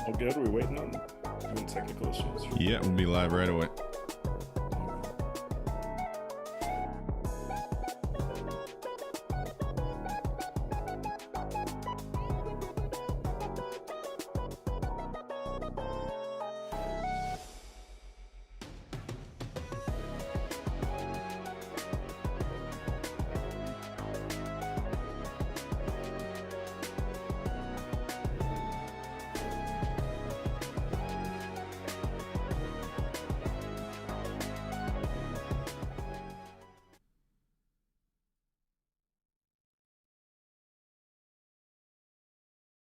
All good? Are we waiting on doing technical issues? Yeah, we'll be live right away.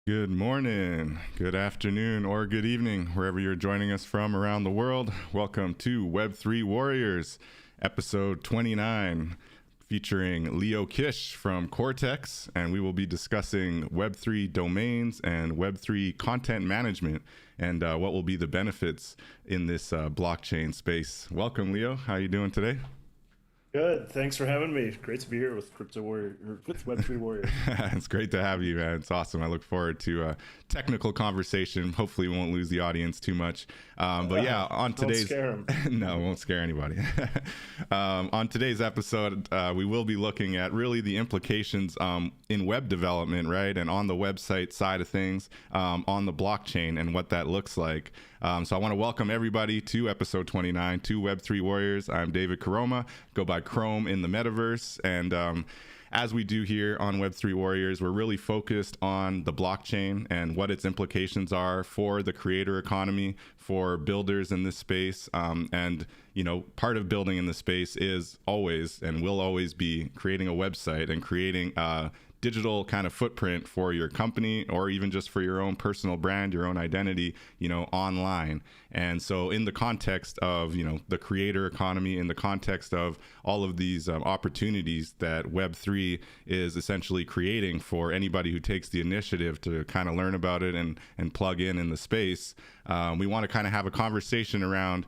Good morning, good afternoon, or good evening, wherever you're joining us from around the world. Welcome to Web3 Warriors, episode 29, featuring Leo Kish from Crtx, and we will be discussing Web3 domains and Web3 content management and what will be the benefits in this blockchain space. Welcome, Leo. How are you doing today? Good. Thanks for having me. Great to be here with Crypto Warrior or with Web3 Warriors. It's great to have you, man. It's awesome. I look forward to a technical conversation. Hopefully, we won't lose the audience too much. But yeah, on Don't today's scare 'em. no, it won't scare anybody. On today's episode, we will be looking at really the implications in web development, right, and on the website side of things, on the blockchain and what that looks like. So I want to welcome everybody to episode 29, to Web3 Warriors. I'm David Karoma, go by Chrome in the metaverse, and as we do here on Web3 Warriors, we're really focused on the blockchain and what its implications are for the creator economy, for builders in this space. And, you know, part of building in this space is always and will always be creating a website and creating digital kind of footprint for your company, or even just for your own personal brand, your own identity, you know, online. And so in the context of, you know, the creator economy, in the context of all of these opportunities that Web3 is essentially creating for anybody who takes the initiative to kind of learn about it and plug in the space, we want to kind of have a conversation around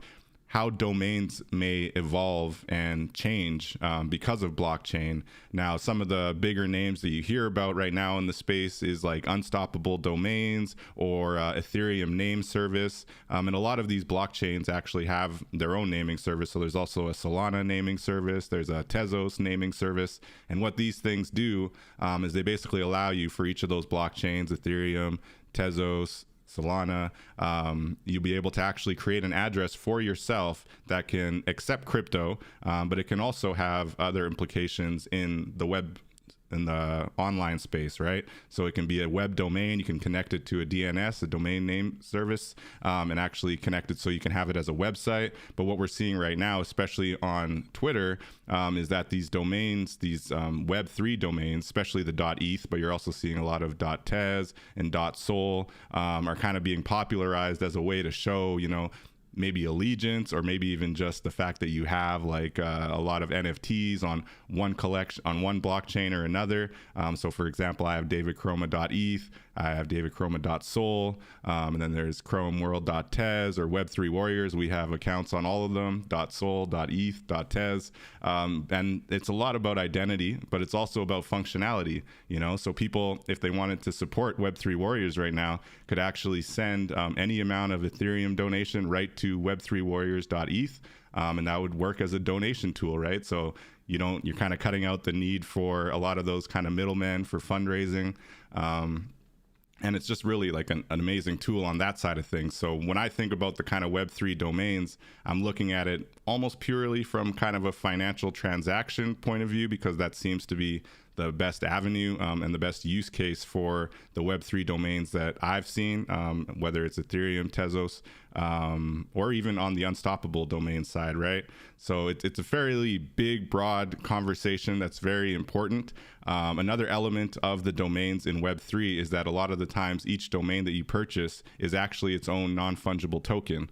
how domains may evolve and change because of blockchain. Now, some of the bigger names that you hear about right now in the space is like Unstoppable Domains or Ethereum name service. And a lot of these blockchains actually have their own naming service. So there's also a Solana naming service, there's a Tezos naming service. And what these things do is they basically allow you for each of those blockchains, Ethereum, Tezos, Solana, you'll be able to actually create an address for yourself that can accept crypto, but it can also have other implications in the web, in the online space, right? So it can be a web domain. You can connect it to a DNS, a domain name service, and actually connect it so you can have it as a website. But what we're seeing right now, especially on Twitter, is that these domains, these Web3 domains, especially the .eth, but you're also seeing a lot of .tez and .sol, are kind of being popularized as a way to show, you know, maybe allegiance, or maybe even just the fact that you have like a lot of NFTs on one collection, on one blockchain or another. So for example, I have davidchroma.eth, I have davidchroma.sol, and then there's chromeworld.tez or Web3 Warriors. We have accounts on all of them, .sol, .eth, .tez. And it's a lot about identity, but it's also about functionality, you know? So people, if they wanted to support Web3 Warriors right now, could actually send any amount of Ethereum donation right to web3warriors.eth, and that would work as a donation tool, right? So you're kind of cutting out the need for a lot of those kind of middlemen for fundraising. And it's just really like an amazing tool on that side of things. So when I think about the kind of Web3 domains, I'm looking at it almost purely from kind of a financial transaction point of view, because that seems to be the best avenue and the best use case for the Web3 domains that I've seen, whether it's Ethereum, Tezos, or even on the Unstoppable domain side, right? So it's a fairly big, broad conversation that's very important. Another element of the domains in Web3 is that a lot of the times each domain that you purchase is actually its own non-fungible token,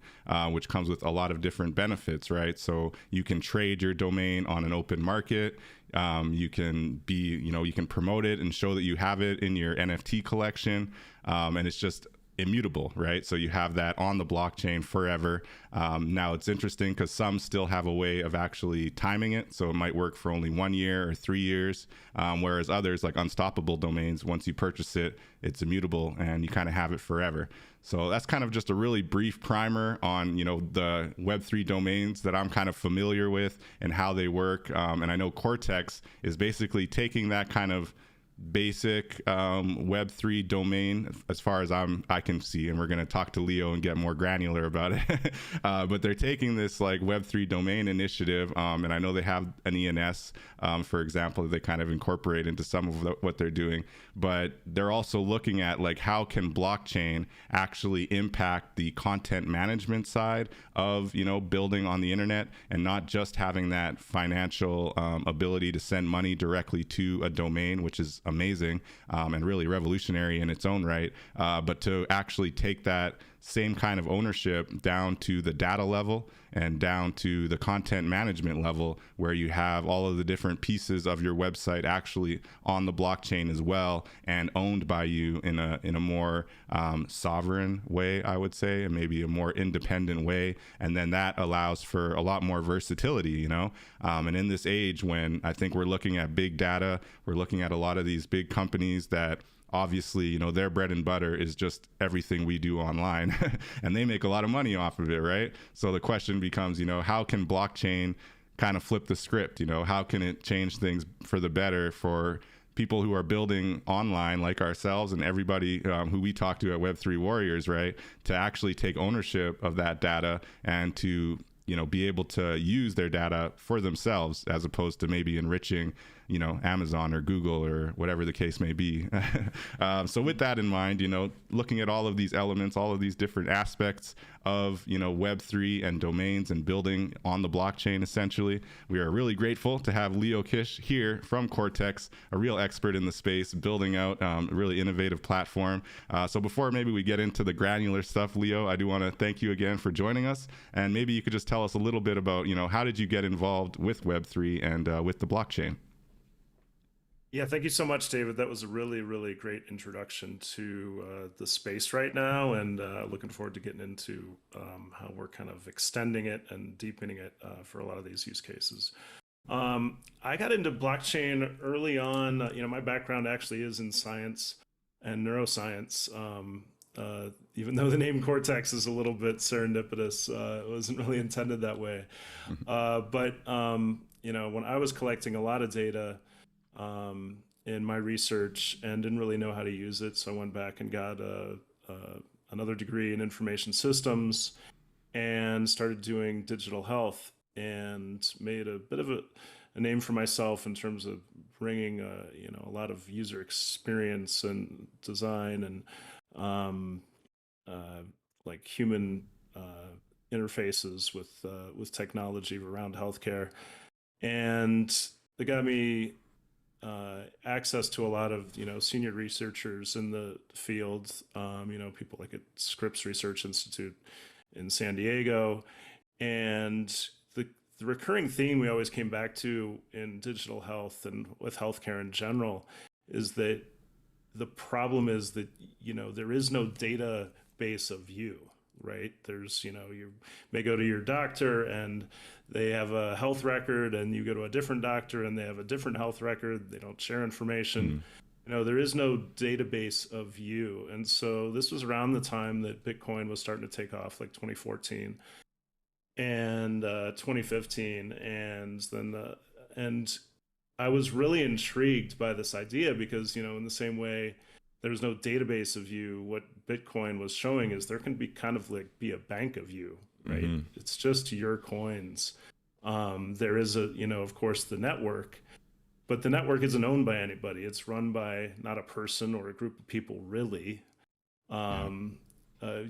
which comes with a lot of different benefits, right? So you can trade your domain on an open market. You can you can promote it and show that you have it in your NFT collection. And it's just immutable, right? So you have that on the blockchain forever. Now it's interesting because some still have a way of actually timing it. So it might work for only 1 year or 3 years. Whereas others, like Unstoppable domains, once you purchase it, it's immutable and you kind of have it forever. So that's kind of just a really brief primer on, you know, the Web3 domains that I'm kind of familiar with and how they work. And I know Crtx is basically taking that kind of basic Web3 domain as far as I can see, and we're going to talk to Leo and get more granular about it. But they're taking this like Web3 domain initiative, and I know they have an ENS, for example, that they kind of incorporate into some of what they're doing. But they're also looking at like how can blockchain actually impact the content management side of, you know, building on the internet, and not just having that financial ability to send money directly to a domain, which is amazing and really revolutionary in its own right, but to actually take that same kind of ownership down to the data level and down to the content management level, where you have all of the different pieces of your website actually on the blockchain as well and owned by you in a more sovereign way, I would say, and maybe a more independent way. And then that allows for a lot more versatility, you know? And in this age when I think we're looking at big data, we're looking at a lot of these big companies that obviously, you know, their bread and butter is just everything we do online and they make a lot of money off of it, right? So the question becomes, you know, how can blockchain kind of flip the script? You know, how can it change things for the better for people who are building online like ourselves and everybody who we talk to at Web3 Warriors, right? To actually take ownership of that data and to, you know, be able to use their data for themselves as opposed to maybe enriching, you know, Amazon or Google or whatever the case may be. So with that in mind, you know, looking at all of these elements, all of these different aspects of, you know, Web3 and domains and building on the blockchain, essentially, we are really grateful to have Leo Kish here from Crtx, a real expert in the space, building out a really innovative platform. So before maybe we get into the granular stuff, Leo, I do want to thank you again for joining us. And maybe you could just tell us a little bit about, you know, how did you get involved with Web3 and with the blockchain? Yeah, thank you so much, David. That was a really, really great introduction to the space right now, and looking forward to getting into how we're kind of extending it and deepening it for a lot of these use cases. I got into blockchain early on. You know, my background actually is in science and neuroscience. Even though the name Crtx is a little bit serendipitous, it wasn't really intended that way. But you know, when I was collecting a lot of data in my research and didn't really know how to use it, so I went back and got another degree in information systems and started doing digital health and made a bit of a name for myself in terms of bringing you know, a lot of user experience and design and like human interfaces with technology around healthcare, and it got me access to a lot of, you know, senior researchers in the field, you know, people like at Scripps Research Institute in San Diego. And the recurring theme we always came back to in digital health and with healthcare in general is that the problem is that, you know, there is no database of you, right? There's, you know, you may go to your doctor and they have a health record, and you go to a different doctor and they have a different health record. They don't share information. You know, there is no database of you. And so this was around the time that Bitcoin was starting to take off, like 2014 and 2015. And then and I was really intrigued by this idea because, you know, in the same way there's no database of you, what Bitcoin was showing is there can be kind of like be a bank of you, right? It's just your coins. There is a, you know, of course, the network, but the network isn't owned by anybody. It's run by not a person or a group of people, really.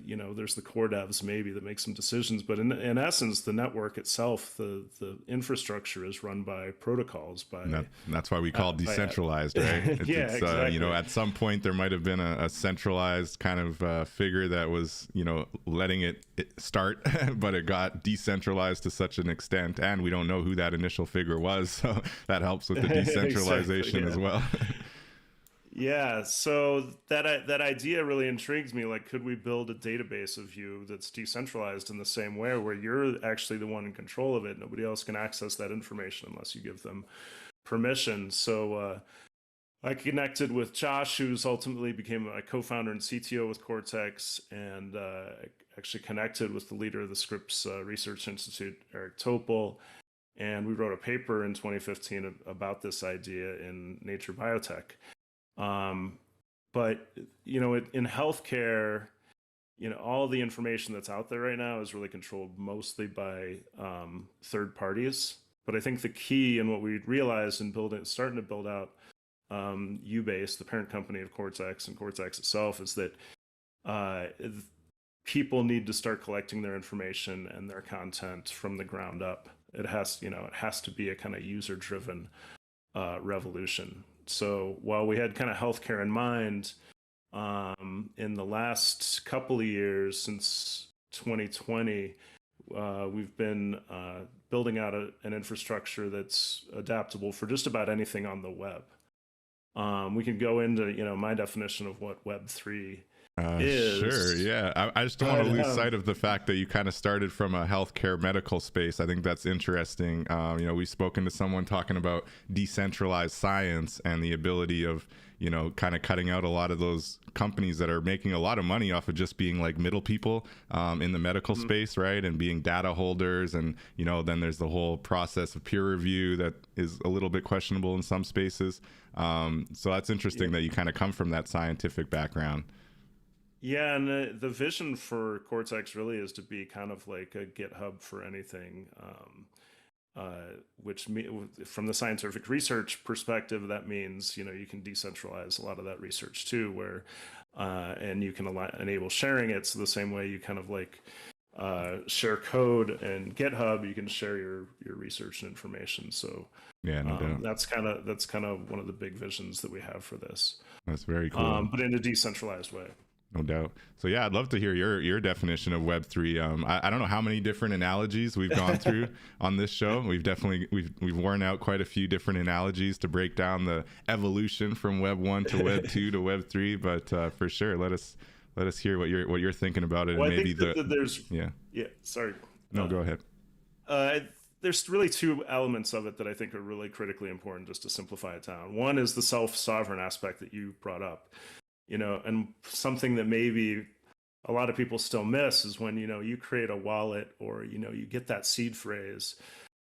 You know, there's the core devs maybe that make some decisions, but in essence, the network itself, the infrastructure is run by protocols. That's why we call it decentralized, right? Exactly. You know, at some point there might have been a centralized kind of figure that was, you know, letting it start, but it got decentralized to such an extent, and we don't know who that initial figure was, so that helps with the decentralization as well. Yeah, so that idea really intrigues me. Like, could we build a database of you that's decentralized in the same way, where you're actually the one in control of it? Nobody else can access that information unless you give them permission. So I connected with Josh, who's ultimately became my co-founder and CTO with Crtx, and actually connected with the leader of the Scripps Research Institute, Eric Topol, and we wrote a paper in 2015 about this idea in Nature Biotech. But, you know, in healthcare, you know, all the information that's out there right now is really controlled mostly by third parties. But I think the key and what we realized in starting to build out Ubase, the parent company of Crtx and Crtx itself, is that people need to start collecting their information and their content from the ground up. It has, you know, it has to be a kind of user-driven revolution. So while we had kind of healthcare in mind, In the last couple of years, since 2020, we've been building out an infrastructure that's adaptable for just about anything on the web. We can go into, my definition of what Web3 Sure. is, Yeah. I just don't want but to lose sight of the fact that you kind of started from a healthcare medical space. I think that's interesting. We've spoken to someone talking about decentralized science and the ability of, kind of cutting out a lot of those companies that are making a lot of money off of just being like middle people in the medical space, right? And being data holders. And, then there's the whole process of peer review that is a little bit questionable in some spaces. So that's interesting that you kind of come from that scientific background. Yeah, and the vision for Cortex really is to be kind of like a GitHub for anything, which from the scientific research perspective, that means you can decentralize a lot of that research too, where and you can enable sharing it. So the same way you kind of like share code and GitHub, you can share your research and information. So Yeah, no doubt. that's kind of one of the big visions that we have for this, That's very cool. but in a decentralized way. No doubt. So yeah, I'd love to hear your definition of Web3. I don't know how many different analogies we've gone through on this show. We've worn out quite a few different analogies to break down the evolution from Web 1 to Web 2 to Web 3. But for sure, let us hear what you're thinking about it. Well, And I maybe think that there's yeah. Sorry. No, go ahead. There's really two elements of it that I think are really critically important, just to simplify it down. One is the self-sovereign aspect that you brought up. And something that maybe a lot of people still miss is when, you create a wallet or, you get that seed phrase,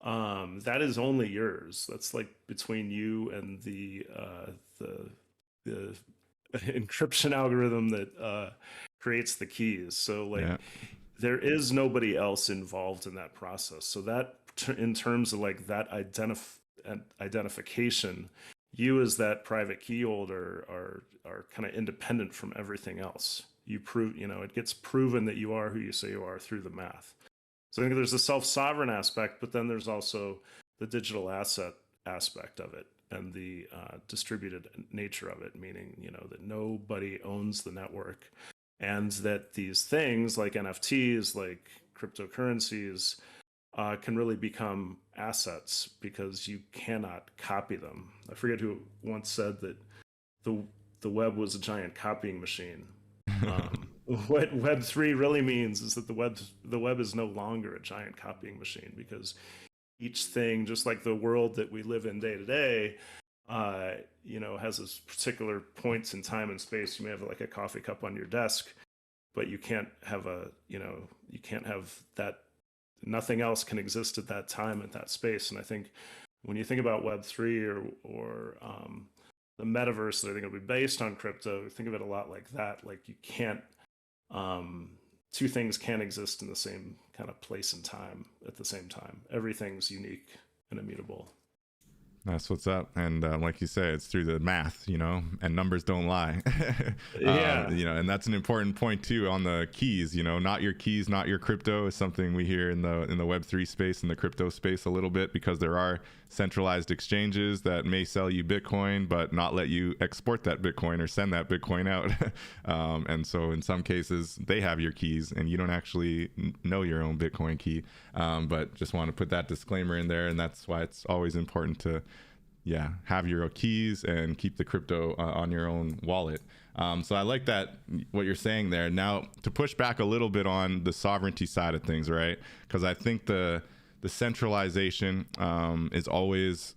that is only yours. That's like between you and the encryption algorithm that creates the keys. So like there is nobody else involved in that process. So that in terms of like that identification, you as that private key holder are kind of independent from everything else. You prove, it gets proven that you are who you say you are through the math. So I think there's the self-sovereign aspect, but then there's also the digital asset aspect of it and the distributed nature of it, meaning, that nobody owns the network and that these things like NFTs, like cryptocurrencies, can really become assets because you cannot copy them. I forget who once said that the web was a giant copying machine. What Web3 really means is that the web is no longer a giant copying machine because each thing, just like the world that we live in day to day, has its particular points in time and space. You may have like a coffee cup on your desk, but you can't have you can't have that. Nothing else can exist at that time, at that space. And I think when you think about Web3 or the metaverse that I think will be based on crypto, think of it a lot like that. Like you can't, two things can't exist in the same kind of place and time at the same time. Everything's unique and immutable. That's what's up. And like you say, it's through the math, and numbers don't lie. Yeah. And that's an important point too on the keys, not your keys, not your crypto is something we hear in the Web3 space, in the crypto space a little bit, because there are centralized exchanges that may sell you Bitcoin, but not let you export that Bitcoin or send that Bitcoin out. And so in some cases they have your keys and you don't actually know your own Bitcoin key. But just want to put that disclaimer in there. And that's why it's always important to have your keys and keep the crypto on your own wallet. So I like that, what you're saying there. Now, to push back a little bit on the sovereignty side of things, right? Because I think the centralization is always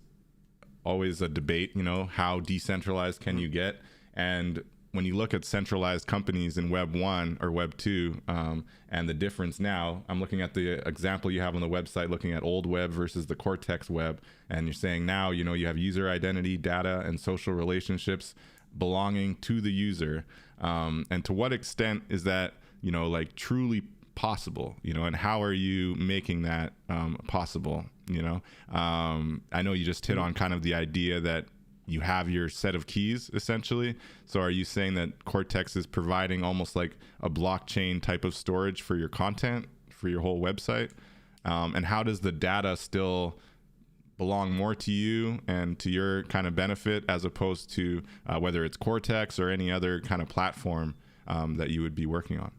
a debate, how decentralized can you get? And when you look at centralized companies in Web 1 or Web 2 and the difference now, I'm looking at the example you have on the website, looking at old web versus the Cortex web. And you're saying now, you have user identity, data, and social relationships belonging to the user. And to what extent is that, like truly possible, and how are you making that possible? I know you just hit on kind of the idea that you have your set of keys essentially. So are you saying that Cortex is providing almost like a blockchain type of storage for your content, for your whole website? And how does the data still belong more to you and to your kind of benefit, as opposed to whether it's Cortex or any other kind of platform that you would be working on?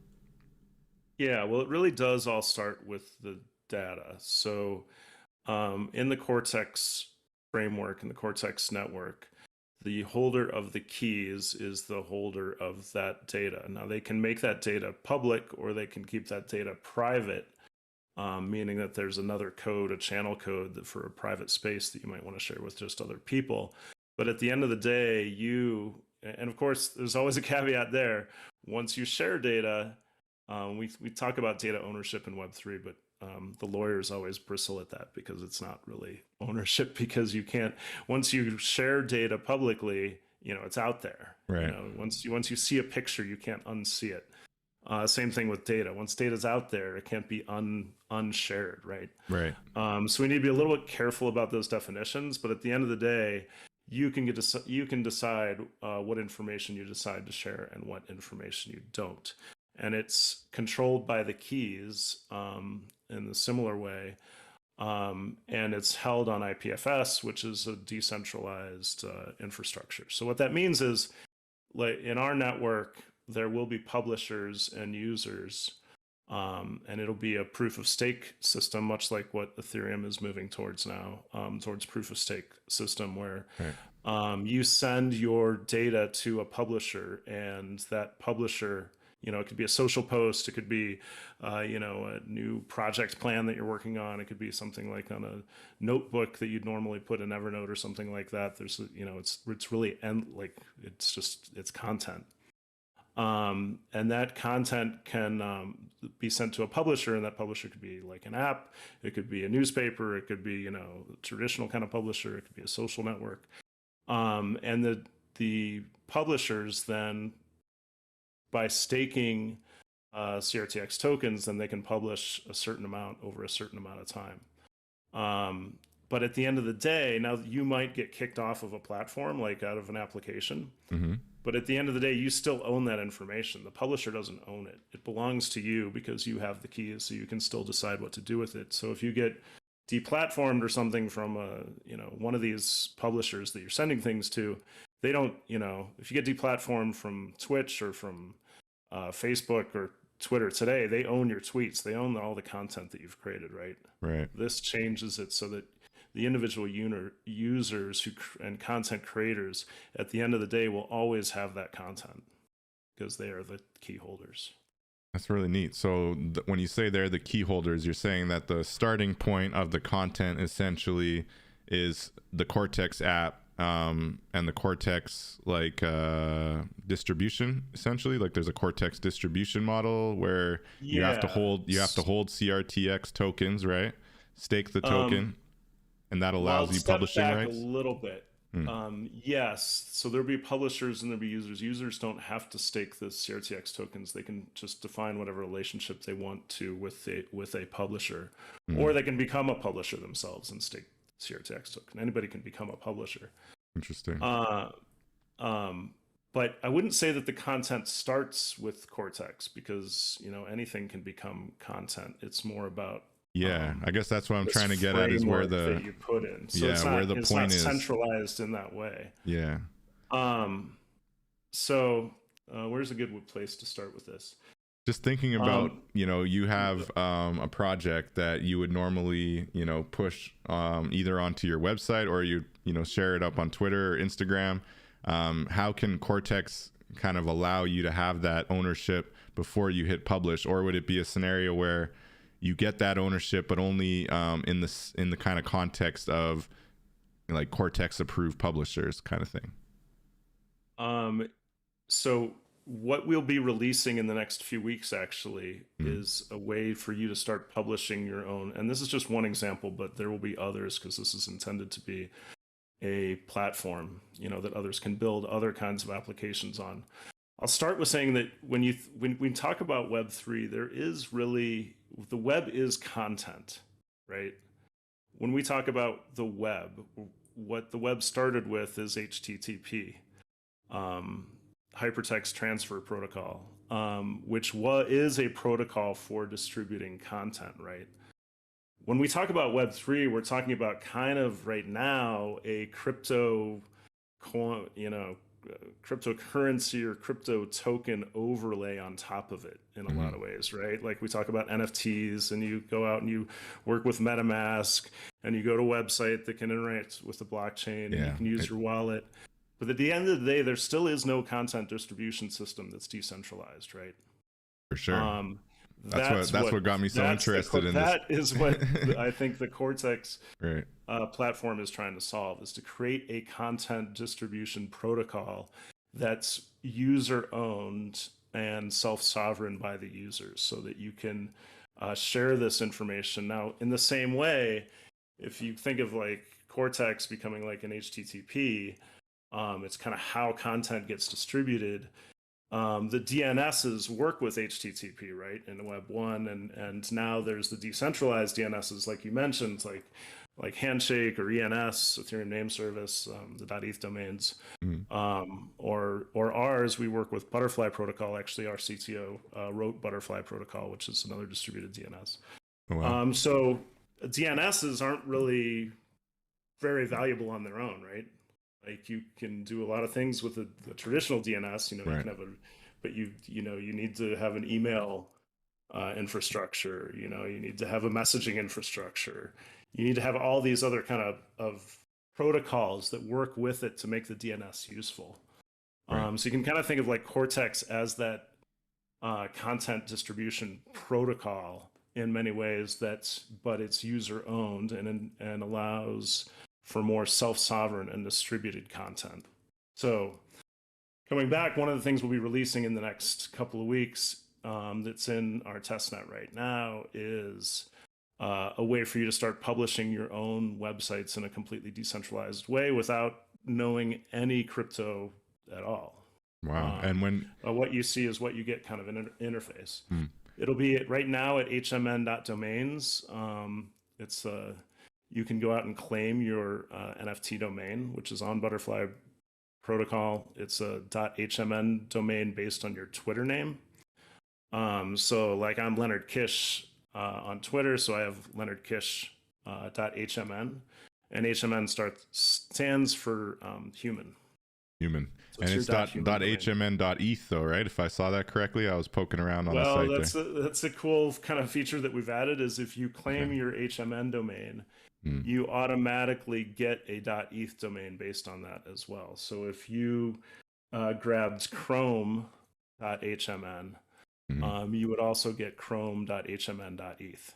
Yeah, well, it really does all start with the data. So in the Cortex framework, in the Cortex network, the holder of the keys is the holder of that data. Now, they can make that data public or they can keep that data private, meaning that there's another code, a channel code that for a private space that you might want to share with just other people. But at the end of the day, and of course, there's always a caveat there. Once you share data, we talk about data ownership in Web3, but the lawyers always bristle at that because it's not really ownership, because you can't, once you share data publicly, it's out there. Right. Once you see a picture, you can't unsee it. Same thing with data. Once data's out there, it can't be unshared, right? Right. So we need to be a little bit careful about those definitions. But at the end of the day, you can decide what information you decide to share and what information you don't, and it's controlled by the keys in the similar way, and it's held on IPFS, which is a decentralized infrastructure. So what that means is, like in our network, there will be publishers and users, and it'll be a proof of stake system, much like what Ethereum is moving towards now, towards proof of stake system, where you send your data to a publisher, and that publisher, it could be a social post, it could be, a new project plan that you're working on, it could be something like on a notebook that you'd normally put in Evernote or something like that. There's, it's really it's content. And that content can be sent to a publisher, and that publisher could be like an app, it could be a newspaper, it could be, a traditional kind of publisher, it could be a social network. And the publishers then, by staking CRTX tokens, then they can publish a certain amount over a certain amount of time. But at the end of the day, now you might get kicked off of a platform, like out of an application. Mm-hmm. But at the end of the day, you still own that information. The publisher doesn't own it. It belongs to you because you have the keys, so you can still decide what to do with it. So if you get deplatformed or something from one of these publishers that you're sending things to, they don't, if you get deplatformed from Twitch or from Facebook or Twitter today, they own your tweets. They own all the content that you've created, right? Right. This changes it so that the individual users and content creators, at the end of the day, will always have that content because they are the key holders. That's really neat. So when you say they're the key holders, you're saying that the starting point of the content essentially is the Cortex app, and the Cortex distribution, essentially. Like there's a Cortex distribution model where you have to hold CRTX tokens, right? Stake the token, and that allows you publishing rights. A little bit. Yes. So there'll be publishers and there'll be users. Users don't have to stake the CRTX tokens. They can just define whatever relationship they want to with a publisher, or they can become a publisher themselves and stake CRTX token. Anybody can become a publisher. Interesting. But I wouldn't say that the content starts with Cortex, because anything can become content. It's more about I guess that's what I'm trying to get at, is where that you put in. So where the point is centralized in that way. Yeah. So where's a good place to start with this? Just thinking about, you have a project that you would normally, push either onto your website, or you share it up on Twitter or Instagram. How can Cortex kind of allow you to have that ownership before you hit publish? Or would it be a scenario where you get that ownership, but only in the kind of context of like Cortex approved publishers kind of thing? So what we'll be releasing in the next few weeks actually is a way for you to start publishing your own. And this is just one example, but there will be others, because this is intended to be a platform, that others can build other kinds of applications on. I'll start with saying that when we talk about Web3, the web is content, right? When we talk about the web, what the web started with is HTTP, Hypertext Transfer Protocol, which is a protocol for distributing content, right? when we talk about Web3, we're talking about kind of right now a crypto, cryptocurrency or crypto token overlay on top of it in a lot of ways, right? Like we talk about NFTs, and you go out and you work with MetaMask, and you go to a website that can interact with the blockchain, and you can use your wallet. But at the end of the day, there still is no content distribution system that's decentralized, right? For sure. That's what got me so interested in this. That is what I think the Cortex right. Platform is trying to solve, is to create a content distribution protocol that's user owned and self-sovereign by the users, so that you can share this information. Now, in the same way, if you think of like Cortex becoming like an HTTP, it's kind of how content gets distributed. The DNSs work with HTTP, right, in Web 1, and now there's the decentralized DNSs, like you mentioned, like Handshake or ENS, Ethereum Name Service, the .eth domains, or ours. We work with Butterfly Protocol. Actually, our CTO wrote Butterfly Protocol, which is another distributed DNS. Oh, wow. So DNSs aren't really very valuable on their own, right? Like you can do a lot of things with the traditional DNS, you can have but you need to have an email infrastructure, you need to have a messaging infrastructure. You need to have all these other kind of protocols that work with it to make the DNS useful. So you can kind of think of like Cortex as that content distribution protocol in many ways, but it's user owned and allows for more self-sovereign and distributed content. So coming back, one of the things we'll be releasing in the next couple of weeks that's in our testnet right now is a way for you to start publishing your own websites in a completely decentralized way without knowing any crypto at all. Wow. And when what you see is what you get, kind of an interface. It'll be right now at hmn.domains. It's you can go out and claim your NFT domain, which is on Butterfly Protocol. It's a .hmn domain based on your Twitter name. So like I'm Leonard Kish on Twitter, so I have Leonard Kish .hmn, and HMN stands for human. Human. So and it's .hmn.eth though, right? If I saw that correctly, I was poking around on the site. Well, that's a cool kind of feature that we've added, is if you claim your HMN domain, you automatically get a .eth domain based on that as well. So if you grabbed chrome.hmn, you would also get chrome.hmn.eth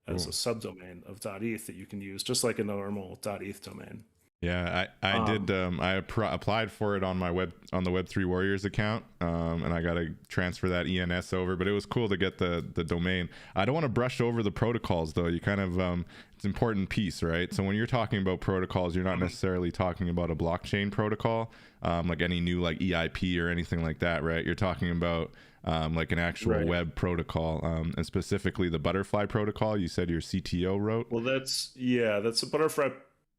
as a subdomain of .eth that you can use just like a normal .eth domain. Yeah, I did. I applied for it on the Web3 Warriors account, and I got to transfer that ENS over. But it was cool to get the domain. I don't want to brush over the protocols though. You kind of it's an important piece, right? So when you're talking about protocols, you're not necessarily talking about a blockchain protocol, like any new like EIP or anything like that, right? You're talking about like an actual web protocol, and specifically the Butterfly Protocol. You said your CTO wrote. Well, that's a Butterfly.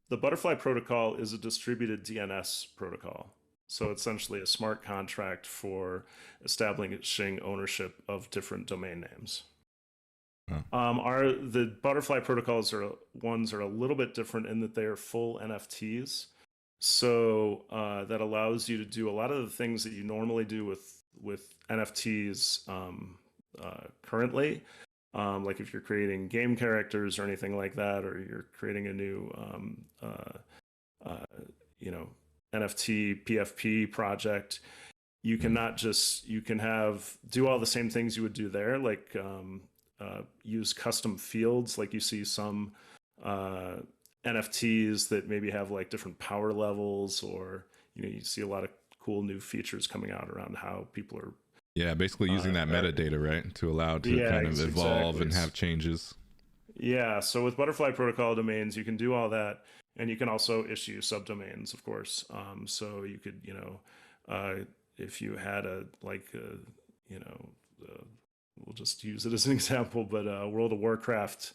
The Butterfly Protocol is a distributed DNS protocol. So essentially a smart contract for establishing ownership of different domain names. The Butterfly Protocols are a little bit different in that they are full NFTs. So that allows you to do a lot of the things that you normally do with NFTs currently. Like if you're creating game characters or anything like that, or you're creating a new, NFT PFP project, you can do all the same things you would do there, like use custom fields. Like you see some NFTs that maybe have like different power levels, or you see a lot of cool new features coming out around how people are. Yeah, basically using that metadata, right, to allow to kind of evolve and have changes. Yeah, so with Butterfly Protocol domains, you can do all that, and you can also issue subdomains, of course. So you could, if you had we'll just use it as an example, but World of Warcraft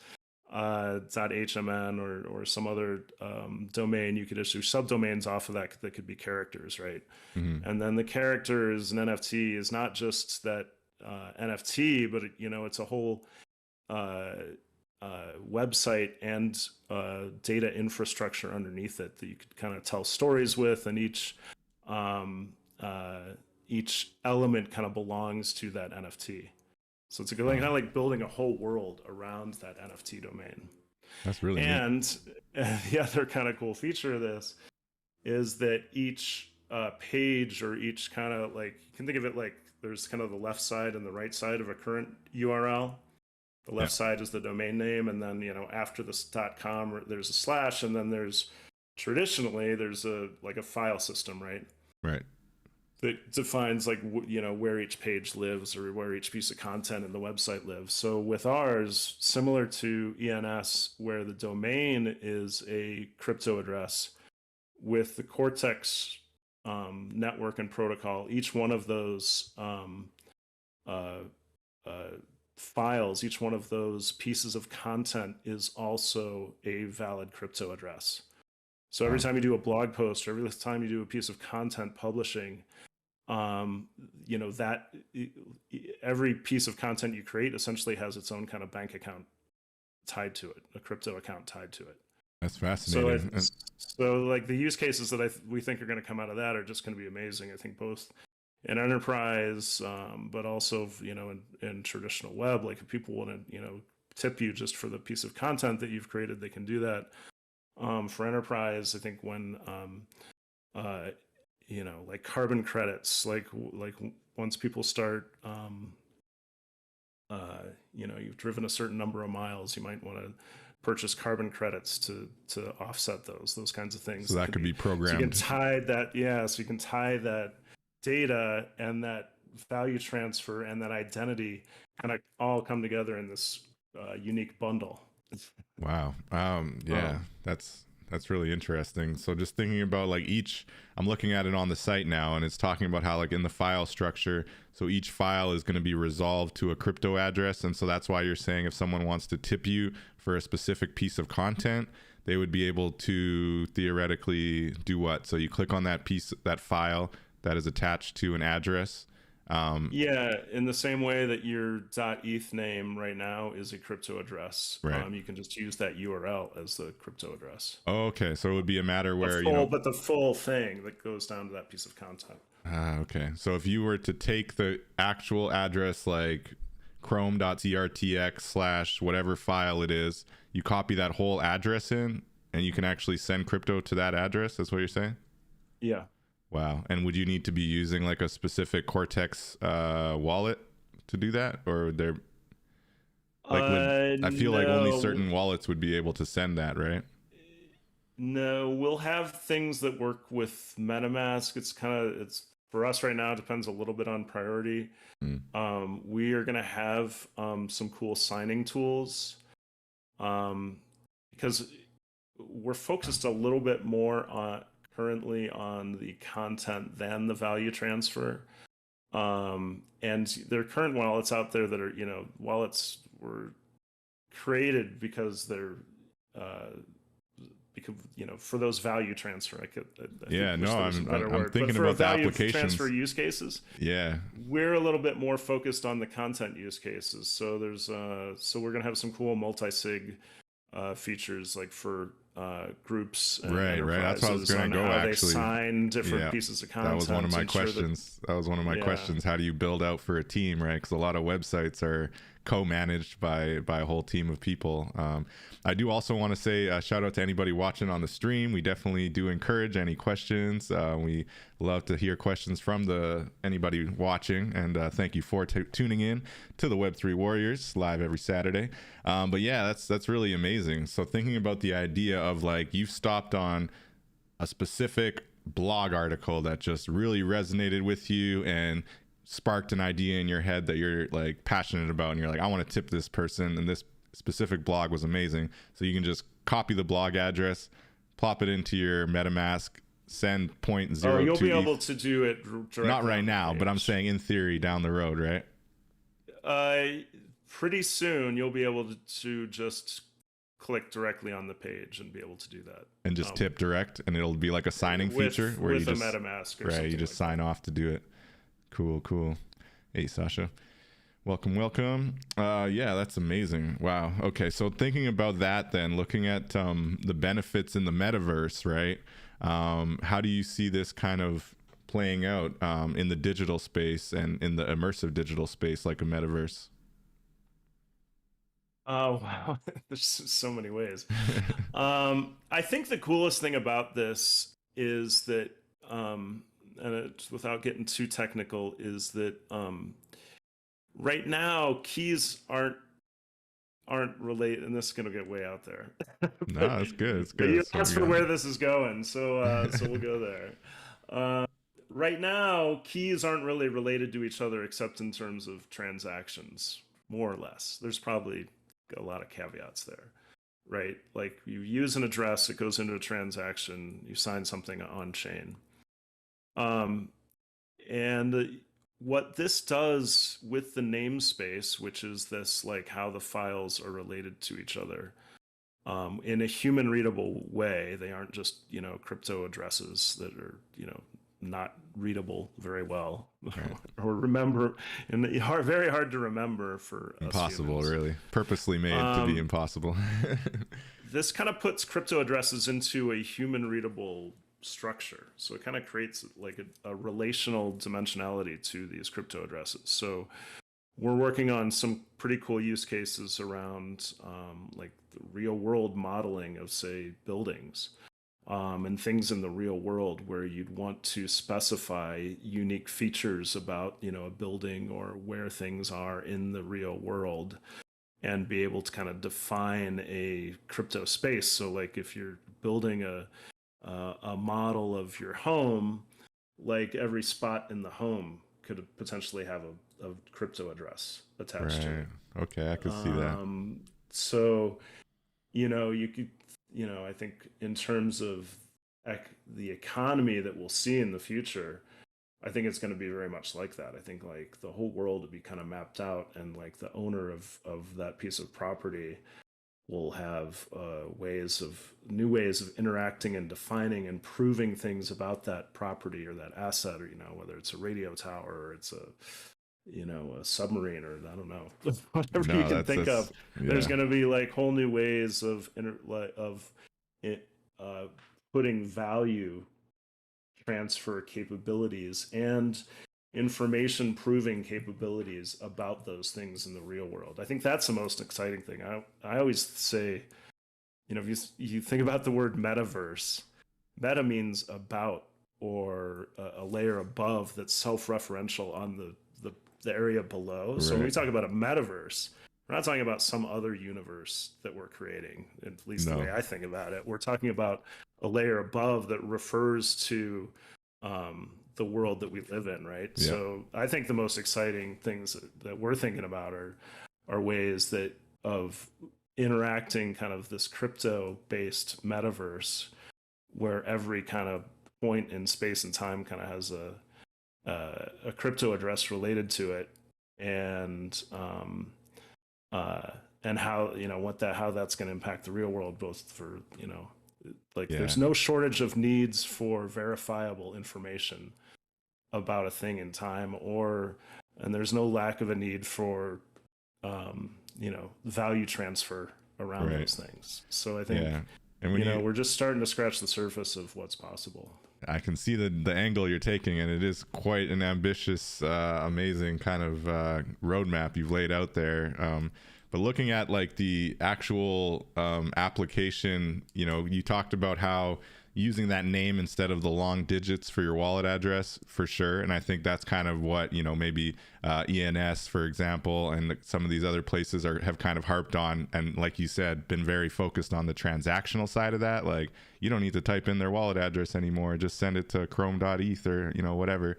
.hmn or some other domain, you could issue subdomains off of that could be characters, right? And then the characters and NFT is not just that NFT, but it's a whole website and data infrastructure underneath it that you could kind of tell stories with, and um, each element kind of belongs to that NFT. So it's kind of like building a whole world around that NFT domain. That's really neat. And the other kind of cool feature of this is that each page, or each kind of, like, you can think of it like there's kind of the left side and the right side of a current URL. The left side is the domain name, and then, after this .com, there's a slash, and then traditionally there's a file system, right? Right. That defines where each page lives, or where each piece of content in the website lives. So with ours, similar to ENS, where the domain is a crypto address, with the Crtx network and protocol, each one of those files, each one of those pieces of content is also a valid crypto address. So every time you do a blog post, or every time you do a piece of content publishing, that every piece of content you create essentially has its own kind of bank account tied to it, a crypto account tied to it. That's fascinating. So like the use cases that we think are going to come out of that are just going to be amazing. I think both in enterprise, but also in traditional web. Like, if people want to tip you just for the piece of content that you've created, they can do that. For enterprise, I think when like carbon credits, like once people start you've driven a certain number of miles, you might want to purchase carbon credits to offset those kinds of things. So that could be programmed. So you can tie that, so you can tie that data and that value transfer and that identity kind of all come together in this unique bundle. Wow. That's really interesting. So just thinking about I'm looking at it on the site now, and it's talking about how in the file structure, so each file is going to be resolved to a crypto address. And so that's why you're saying if someone wants to tip you for a specific piece of content, they would be able to theoretically do what? So you click on that file that is attached to an address. In the same way that your .eth name right now is a crypto address, right. You can just use that URL as the crypto address. Oh, okay. So it would be a matter where but the full thing that goes down to that piece of content. Okay. So if you were to take the actual address, like chrome.crtx / whatever file it is, you copy that whole address in, and you can actually send crypto to that address. That's what you're saying? Yeah. Wow. And would you need to be using a specific Crtx wallet to do that, or I feel like only certain wallets would be able to send that, right? No, we'll have things that work with MetaMask. It's for us right now, it depends a little bit on priority. We are going to have some cool signing tools, because we're focused a little bit more currently on the content than the value transfer. And there are current wallets out there that are, wallets were created because they're, for those value transfer. I'm thinking about the applications. Transfer use cases. Yeah. We're a little bit more focused on the content use cases. So so we're going to have some cool multi-sig features, like for groups and right. That's how I was going to go. Actually, they sign different pieces of content. That was one of my questions. Questions. How do you build out for a team, right? Because a lot of websites are co-managed by a whole team of people. I do also want to say shout out to anybody watching on the stream. We definitely do encourage any questions. We love to hear questions from anybody watching, and thank you for tuning in to the Web3 Warriors live every Saturday. But yeah, that's really amazing. So thinking about the idea of you've stopped on a specific blog article that just really resonated with you and sparked an idea in your head that you're passionate about, and you're I want to tip this person, and this specific blog was amazing. So you can just copy the blog address, plop it into your MetaMask, send 0.02. You'll be able to do it directly. Not right now, but I'm saying in theory down the road, right? Pretty soon you'll be able to just click directly on the page and be able to do that. And just tip direct, and it'll be like a signing feature where you just MetaMask, right, you just sign off to do it. Cool. Hey, Sasha. Welcome. Yeah, that's amazing. Wow. Okay, so thinking about that, then looking at the benefits in the metaverse, right? How do you see this kind of playing out in the digital space and in the immersive digital space, like a metaverse? Oh, wow. There's so many ways. I think the coolest thing about this is that, and without getting too technical, is that right now keys aren't related, and this is going to get way out there. No, it's good. It's But good. you That's what asked we for got. where this is going, so we'll go there. Right now, keys aren't really related to each other except in terms of transactions, more or less. There's probably a lot of caveats there, right? Like you use an address, it goes into a transaction, you sign something on chain. Um, and what this does with the namespace, which is this like how the files are related to each other, in a human readable way, they aren't just, crypto addresses that are, not readable very well Right. or remember, and very hard to remember for us Impossible, humans. really. Purposely made to be impossible. This kind of puts crypto addresses into a human readable structure. So it kind of creates like a relational dimensionality to these crypto addresses. So we're working on some pretty cool use cases around like the real world modeling of, say, buildings, and things in the real world where you'd want to specify unique features about, a building or where things are in the real world, and be able to kind of define a crypto space. So like if you're building a model of your home, like every spot in the home could potentially have a crypto address attached to Right. it. Okay, I could see that. So, you could, I think in terms of the economy that we'll see in the future, I think it's going to be very much like that. I think like the whole world will be kind of mapped out, and like the owner of that piece of property will have new ways of interacting and defining and proving things about that property or that asset, or whether it's a radio tower or it's a submarine, or I don't know, whatever you No, can think that's of. There's yeah. going to be like whole new ways of it, putting value transfer capabilities and information proving capabilities about those things in the real world. I think that's the most exciting thing. I always say, if you think about the word metaverse, meta means about, or a layer above that's self-referential on the area below. So when we Right. talk about a metaverse, we're not talking about some other universe that we're creating, at least the No. way I think about it. We're talking about a layer above that refers to the world that we live in, right? Yeah. So I think the most exciting things that we're thinking about are ways that of interacting kind of this crypto based metaverse where every kind of point in space and time kind of has a crypto address related to it, and how how that's going to impact the real world, both for like Yeah. there's no shortage of needs for verifiable information about a thing in time, and there's no lack of a need for value transfer around Right. those things. So I think Yeah. And when we're just starting to scratch the surface of what's possible. I can see the angle you're taking, and it is quite an ambitious, amazing kind of roadmap you've laid out there. But looking at like the actual application, you talked about how using that name instead of the long digits for your wallet address, for sure. And I think that's kind of what, maybe ENS, for example, and some of these other places have kind of harped on, and like you said, been very focused on the transactional side of that. Like, you don't need to type in their wallet address anymore, just send it to chrome.eth or whatever.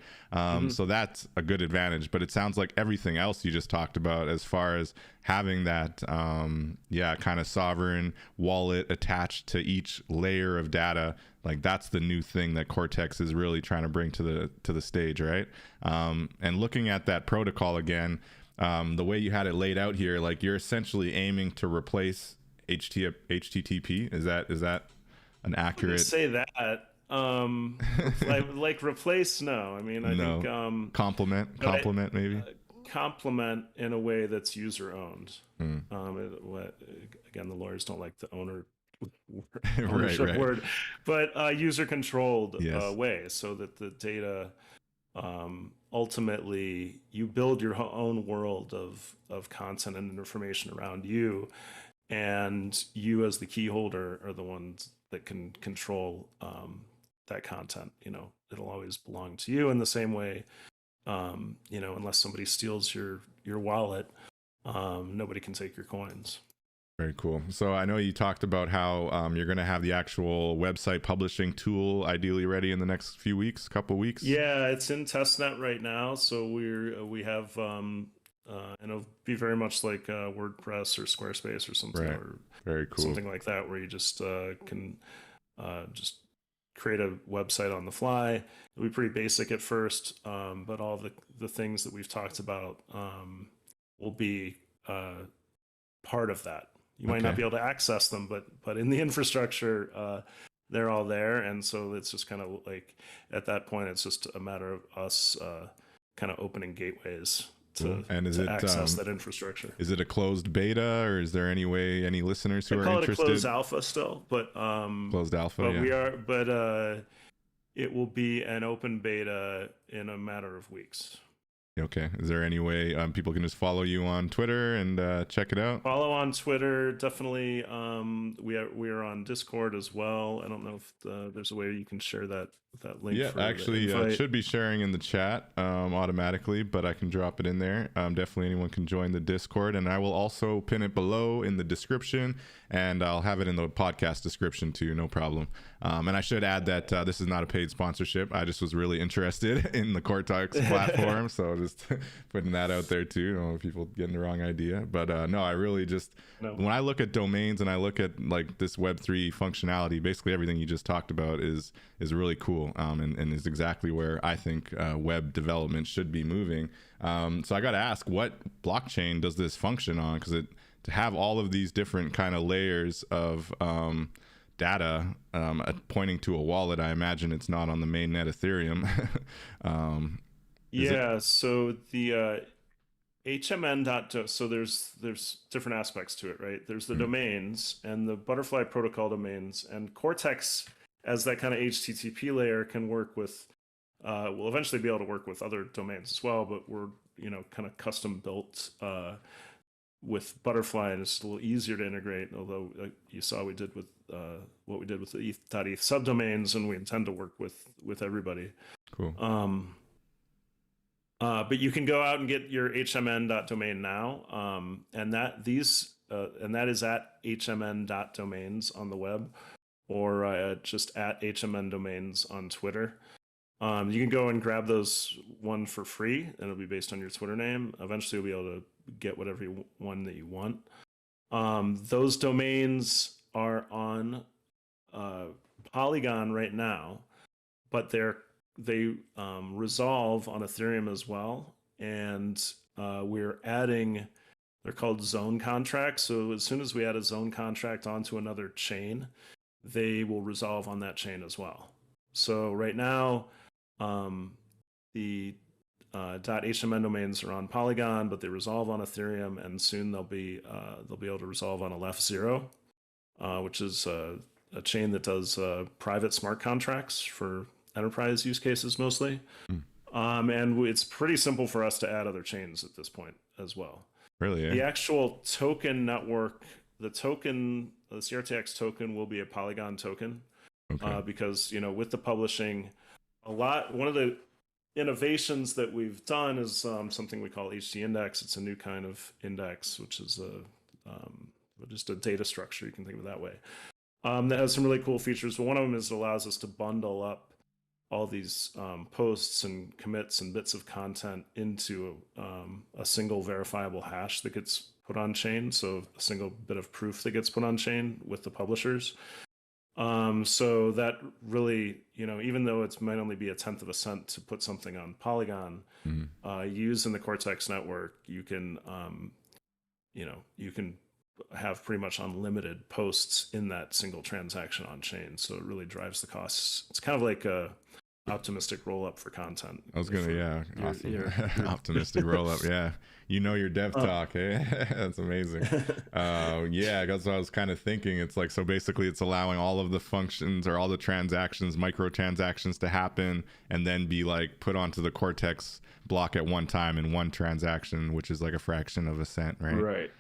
So that's a good advantage. But it sounds like everything else you just talked about, as far as having that kind of sovereign wallet attached to each layer of data, like that's the new thing that Cortex is really trying to bring to the stage, right? And looking at that protocol again, the way you had it laid out here, like you're essentially aiming to replace HTTP. Is that an accurate? Say that. Like replace? No, I mean I No. think Complement maybe. complement in a way that's user owned. Mm. Again, the lawyers don't like the Right, ownership right. word, but user controlled Yes. way, so that the data, ultimately you build your own world of content and information around you, and you as the key holder are the ones that can control that content. It'll always belong to you in the same way. Unless somebody steals your wallet, nobody can take your coins. Very cool. So I know you talked about how you're going to have the actual website publishing tool ideally ready in the next few weeks, couple weeks. Yeah, it's in testnet right now. So we have, and it'll be very much like WordPress or Squarespace or something, Right. or Very cool. something like that, where you just can just create a website on the fly. It'll be pretty basic at first, but all the things that we've talked about will be part of that. You might not be able to access them, but in the infrastructure, they're all there. And so it's just kind of like, at that point, it's just a matter of us kind of opening gateways to access that infrastructure. Is it a closed beta, or is there any way any listeners who are interested? They call it a closed alpha still, but closed alpha. But yeah. It will be an open beta in a matter of weeks. Okay. Is there any way people can just follow you on Twitter and check it out? Follow on Twitter, definitely. We are on Discord as well. I don't know if there's a way you can share that link. Yeah, actually, it should be sharing in the chat automatically, but I can drop it in there. Definitely anyone can join the Discord, and I will also pin it below in the description, and I'll have it in the podcast description too, no problem. And I should add that this is not a paid sponsorship. I just was really interested in the Crtx platform, so just putting that out there too. I don't know if people getting the wrong idea, but no, I really just, when I look at domains and I look at like this Web3 functionality, basically everything you just talked about is really cool, and is exactly where I think web development should be moving. So I got to ask, what blockchain does this function on? Because to have all of these different kind of layers of data pointing to a wallet, I imagine it's not on the mainnet Ethereum. So the HMN. So there's different aspects to it, right? There's the domains and the Butterfly Protocol domains, and Crtx as that kind of HTTP layer can work with. We'll eventually be able to work with other domains as well, but we're kind of custom built with Butterfly, and it's a little easier to integrate. Although you saw we did with what we did with the ETH.ETH subdomains, and we intend to work with everybody. Cool. But you can go out and get your HMN.domain now, and that is at HMN.domains on the web, or just at HMN domains on Twitter. You can go and grab those one for free, and it'll be based on your Twitter name. Eventually, you'll be able to get whatever one that you want. Those domains are on Polygon right now, but they resolve on Ethereum as well, and we're adding. They're called zone contracts. So as soon as we add a zone contract onto another chain, they will resolve on that chain as well. So right now, the .html domains are on Polygon, but they resolve on Ethereum, and soon they'll be able to resolve on Aleph0, which is a chain that does private smart contracts for enterprise use cases mostly. And it's pretty simple for us to add other chains at this point as well. Really? The actual token network, the CRTX token will be a Polygon token. Okay. Because with the publishing, one of the innovations that we've done is something we call HT index. It's a new kind of index, which is just a data structure. You can think of it that way. That has some really cool features, but one of them is it allows us to bundle up all these posts and commits and bits of content into a single verifiable hash that gets put on chain. So a single bit of proof that gets put on chain with the publishers. So that really, even though it might only be 1/10 of a cent to put something on Polygon, using the Crtx network, you can have pretty much unlimited posts in that single transaction on chain. So it really drives the costs. It's kind of like optimistic roll up for content. I was gonna, yeah, awesome. You're Optimistic roll up, yeah. You know your dev talk, eh? That's amazing. Yeah, that's what I was kind of thinking. It's like, so basically it's allowing all of the functions or all the transactions, microtransactions to happen and then be like put onto the Cortex block at one time in one transaction, which is like a fraction of a cent, right? Right.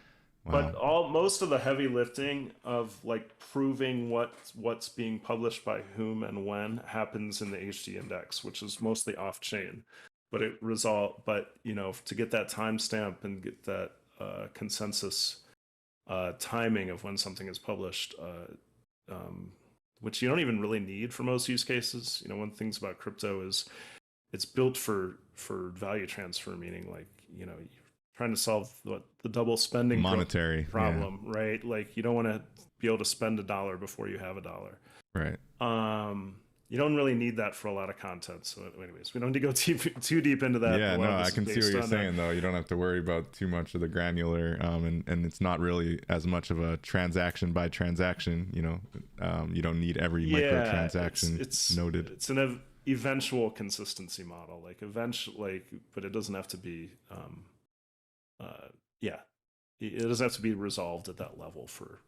Wow. But most of the heavy lifting of like proving what's being published by whom and when happens in the HD index, which is mostly off chain. But to get that timestamp and get that consensus timing of when something is published, which you don't even really need for most use cases. One of the things about crypto is it's built for value transfer, meaning like you're trying to solve the double spending monetary problem, yeah. Right? Like you don't want to be able to spend $1 before you have $1, right? You don't really need that for a lot of content. So anyways, we don't need to go too deep into that. Yeah, no, I can see what you're saying though. You don't have to worry about too much of the granular, and it's not really as much of a transaction by transaction. You don't need every microtransaction it's noted. It's an eventual consistency model, but it doesn't have to be, it doesn't have to be resolved at that level for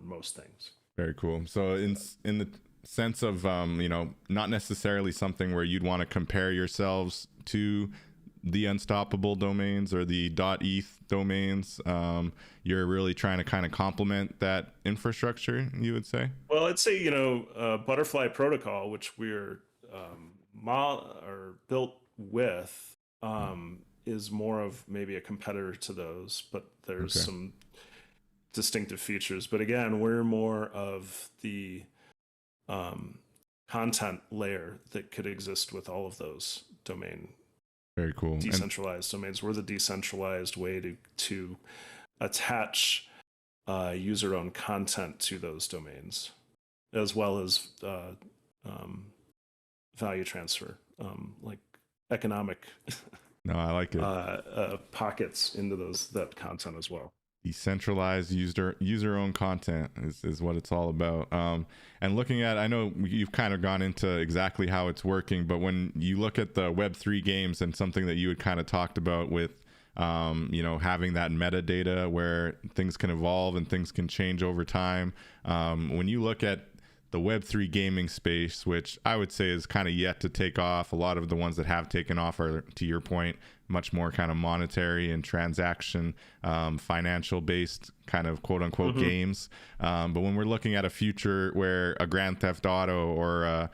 most things. Very cool. So in the sense of not necessarily something where you'd want to compare yourselves to the unstoppable domains or the .eth domains, you're really trying to kind of complement that infrastructure, you would say? Well, I'd say Butterfly Protocol, which we're built with, is more of maybe a competitor to those, but there's some distinctive features. But again, we're more of the content layer that could exist with all of those very cool decentralized domains. We're the decentralized way to attach user-owned content to those domains, as well as value transfer, like economic no, I like it. Pockets into that content as well. Decentralized user-owned content is what it's all about. And looking at, I know you've kind of gone into exactly how it's working, but when you look at the Web3 games and something that you had kind of talked about with, having that metadata where things can evolve and things can change over time. When you look at the Web3 gaming space, which I would say is kind of yet to take off. A lot of the ones that have taken off are, to your point, much more kind of monetary and transaction, financial based kind of quote unquote games. But when we're looking at a future where a Grand Theft Auto or,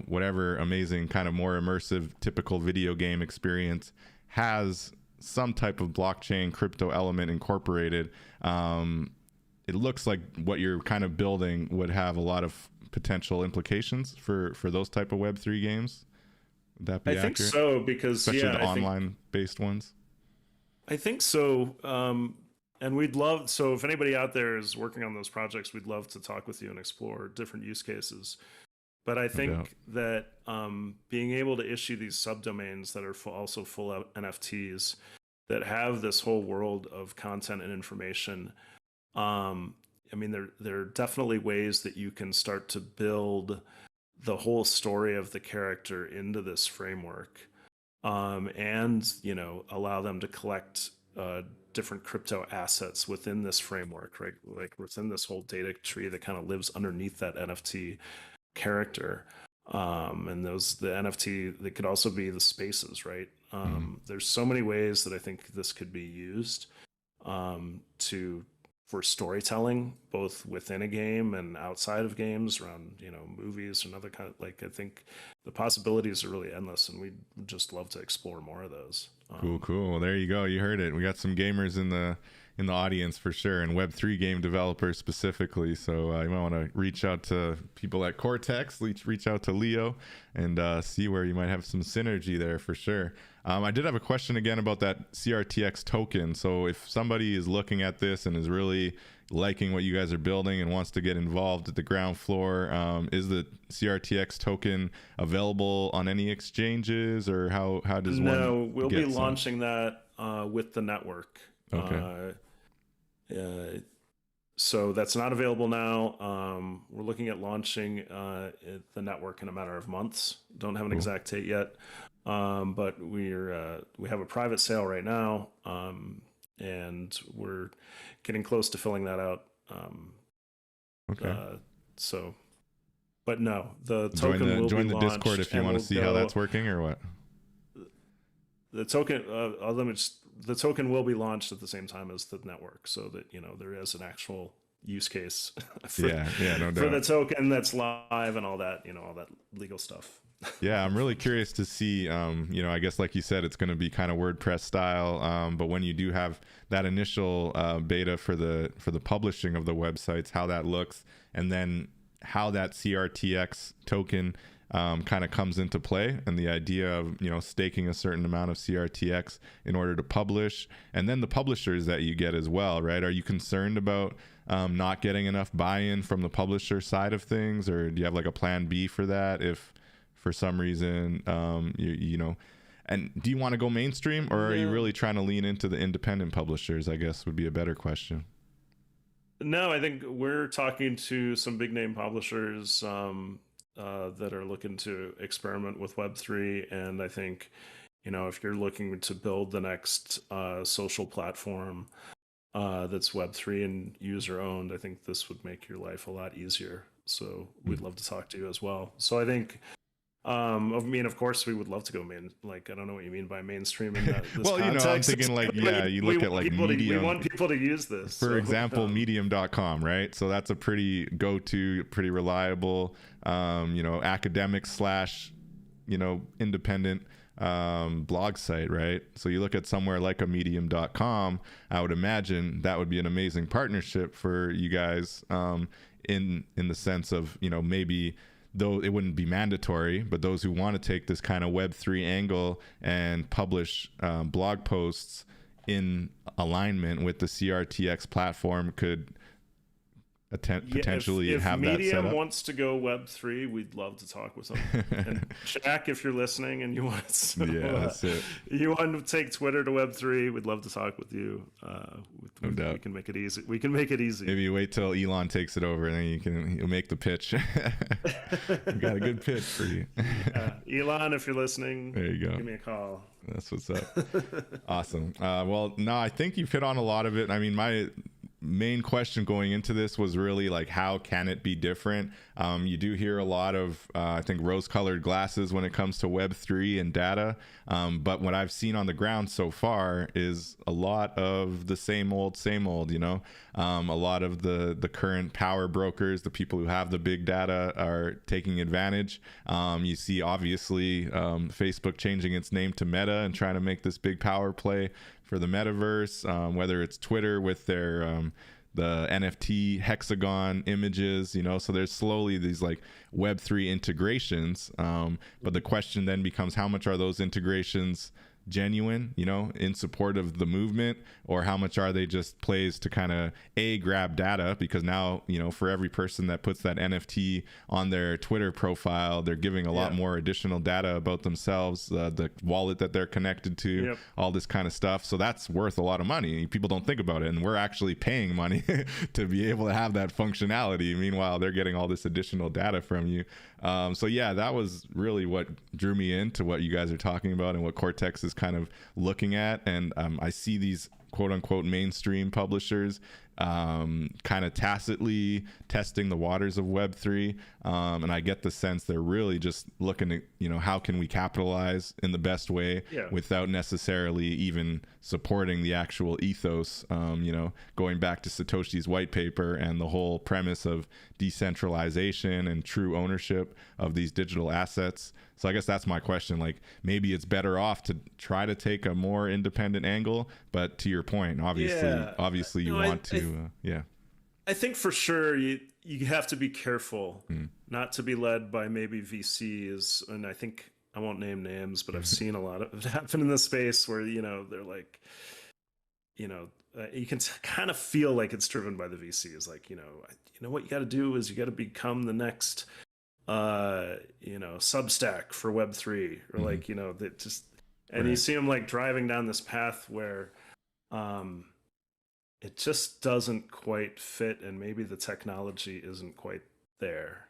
whatever amazing kind of more immersive typical video game experience has some type of blockchain crypto element incorporated, it looks like what you're kind of building would have a lot of potential implications for those type of Web3 games. Would that be accurate? I think so, because especially the online based ones. I think so. And we'd love, so if anybody out there is working on those projects, we'd love to talk with you and explore different use cases. But I think that being able to issue these subdomains that are also full NFTs that have this whole world of content and information, there are definitely ways that you can start to build the whole story of the character into this framework, and allow them to collect different crypto assets within this framework, right? Like within this whole data tree that kind of lives underneath that NFT character. And the NFT, they could also be the spaces, right? There's so many ways that I think this could be used for storytelling, both within a game and outside of games, around movies and other kind of, I think the possibilities are really endless, and we'd just love to explore more of those. Cool. Well, there you go. You heard it. We got some gamers in the audience for sure, and Web3 game developers specifically. So you might want to reach out to people at Crtx, reach out to Leo, and see where you might have some synergy there for sure. I did have a question again about that CRTX token. So if somebody is looking at this and is really liking what you guys are building and wants to get involved at the ground floor, is the CRTX token available on any exchanges, or how does one? No, we'll be launching that with the network. Okay. so that's not available now. We're looking at launching the network in a matter of months. Don't have an Cool. exact date yet, but we have a private sale right now, and we're getting close to filling that out. Okay. So, but no, the Join token the will be join the Discord launched if you and want to will see how go. that's working or what. The token, the token will be launched at the same time as the network, so that there is an actual use case for Yeah, yeah, no for the doubt. token that's live and all that, all that legal stuff. Yeah, I'm really curious to see, I guess like you said, it's going to be kind of WordPress style. But when you do have that initial beta for the publishing of the websites, how that looks, and then how that CRTX token kind of comes into play, and the idea of staking a certain amount of CRTX in order to publish, and then the publishers that you get as well, right? Are you concerned about not getting enough buy-in from the publisher side of things, or do you have like a plan B for that if for some reason and do you want to go mainstream, or are you No, really trying to lean into the independent publishers, I guess would be a better question. no, I think we're talking to some big name publishers that are looking to experiment with Web3, and I think if you're looking to build the next social platform that's Web3 and user owned, I think this would make your life a lot easier. So we'd love to talk to you as well. So I think, of course, we would love to go like, I don't know what you mean by mainstream in this Well, I'm context. thinking like, yeah, you we look at want like we Medium, want people to use this. for So, example, medium.com, right? So that's a pretty go-to, pretty reliable, academic slash, independent blog site, right? So you look at somewhere like a medium.com, I would imagine that would be an amazing partnership for you guys, in the sense of, maybe, though it wouldn't be mandatory, but those who want to take this kind of Web3 angle and publish blog posts in alignment with the CRTX platform could potentially if have that set Medium up. wants to go Web3, we'd love to talk with them. And Jack, if you're listening and you want Yeah, that's it. you want to take Twitter to Web3, we'd love to talk with you. No doubt. We can make it easy. We can make it easy. Maybe you wait till Elon takes it over, and then you'll make the pitch. We got a good pitch for you. Elon, if you're listening, There you go. give me a call. That's what's up. Awesome. Well, no, I think you've hit on a lot of it. I mean, my main question going into this was really like, how can it be different? You do hear a lot of, I think, rose-colored glasses when it comes to Web3 and data. But what I've seen on the ground so far is a lot of the same old, a lot of the current power brokers, the people who have the big data, are taking advantage. You see, obviously, Facebook changing its name to Meta and trying to make this big power play for the metaverse, whether it's Twitter with their the NFT hexagon images, so there's slowly these like Web3 integrations, but the question then becomes, how much are those integrations genuine, in support of the movement, or how much are they just plays to kind of grab data? Because now, for every person that puts that NFT on their Twitter profile, they're giving a lot more additional data about themselves, the wallet that they're connected to, all this kind of stuff. So that's worth a lot of money. People don't think about it, and we're actually paying money to be able to have that functionality. Meanwhile, they're getting all this additional data from you. So yeah, that was really what drew me into what you guys are talking about and what Crtx is kind of looking at. And I see these quote unquote mainstream publishers kind of tacitly testing the waters of Web3, and I get the sense they're really just looking at, how can we capitalize in the best way without necessarily even supporting the actual ethos, going back to Satoshi's white paper and the whole premise of decentralization and true ownership of these digital assets. So I guess that's my question. Like, maybe it's better off to try to take a more independent angle, but to your point, obviously you want to, I think for sure you have to be careful not to be led by maybe VCs, and I think, I won't name names, but I've seen a lot of it happen in the space where they're like, you can kind of feel like it's driven by the VCs. Like, what you got to do is you got to become the next Substack for Web3, or like, that just, and you see them like driving down this path where it just doesn't quite fit, and maybe the technology isn't quite there.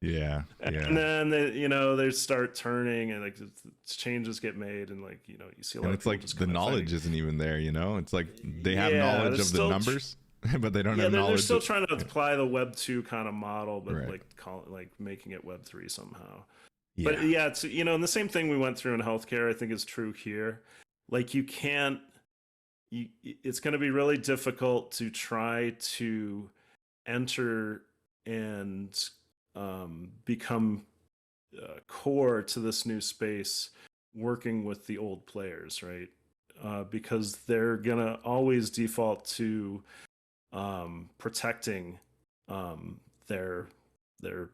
Yeah, And yeah. then they start turning, and like changes get made, and like you see a lot And of it's people like just the kind of knowledge isn't even there, It's like they have yeah, knowledge of the numbers, but they don't yeah, have they're knowledge still of, trying to apply the Web 2 kind of model, but right. like making it Web 3 somehow. But Yeah. yeah, it's and the same thing we went through in healthcare, I think, is true here. Like you can't, it's going to be really difficult to try to enter and become core to this new space, working with the old players, right? Because they're gonna always default to protecting their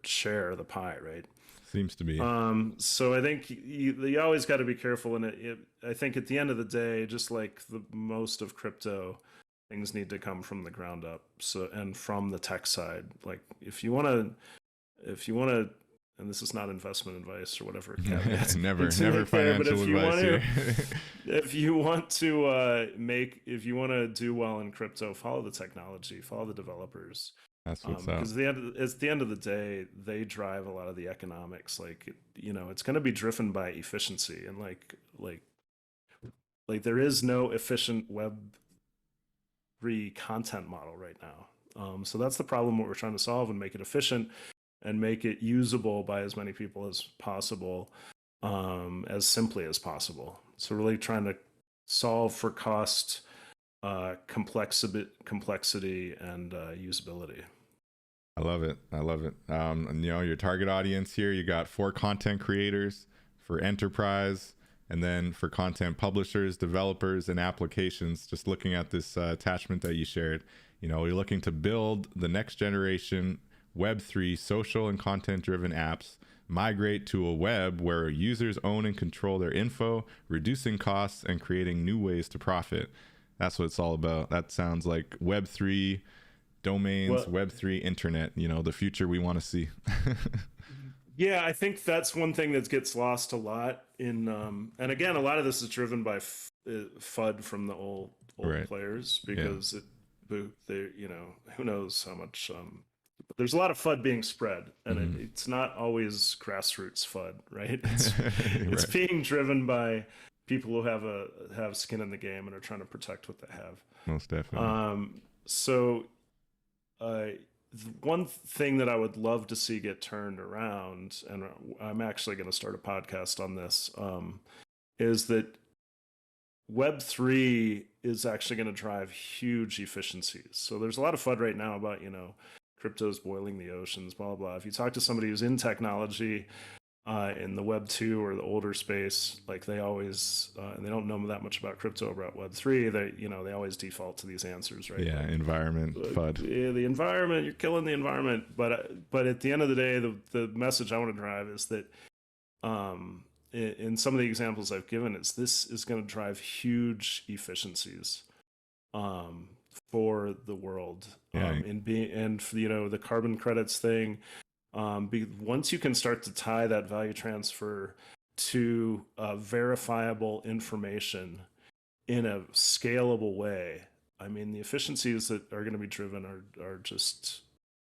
share of the pie, right? Seems to be. So I think you always got to be careful, and I think at the end of the day, just like the most of crypto, things need to come from the ground up. So, and from the tech side, like if you want to, and this is not investment advice or whatever caveats never there, but financial advice here. if you want to do well in crypto, follow the technology, follow the developers. That's what's up. Because at the end of the day, they drive a lot of the economics. Like it's going to be driven by efficiency, and like there is no efficient Web3 content model right now. So that's the problem. What we're trying to solve, and make it efficient and make it usable by as many people as possible, as simply as possible. So really trying to solve for cost, complexity, and usability. I love it. And, your target audience here, you got 4 content creators for enterprise, and then for content publishers, developers, and applications. Just looking at this attachment that you shared, you're looking to build the next generation Web3 social and content driven apps, migrate to a web where users own and control their info, reducing costs and creating new ways to profit. That's what it's all about. That sounds like Web3 domains, Web3 internet, the future we want to see. Yeah, I think that's one thing that gets lost a lot in, and again, a lot of this is driven by FUD from the old right. players, because who knows how much, but there's a lot of FUD being spread, and it's not always grassroots FUD, right? It's right. being driven by people who have skin in the game and are trying to protect what they have. Most definitely. So one thing that I would love to see get turned around, and I'm actually going to start a podcast on this, is that Web3 is actually going to drive huge efficiencies. So there's a lot of FUD right now about, crypto's boiling the oceans, blah, blah, blah. If you talk to somebody who's in technology, in the Web2 or the older space, like they always, and they don't know that much about crypto or about Web3, they always default to these answers, right? Yeah, like, environment, FUD. Yeah, the environment, you're killing the environment. But at the end of the day, the message I want to drive is that, in some of the examples I've given, this is going to drive huge efficiencies, for the world, and the carbon credits thing. Once you can start to tie that value transfer to verifiable information in a scalable way, I mean, the efficiencies that are going to be driven are just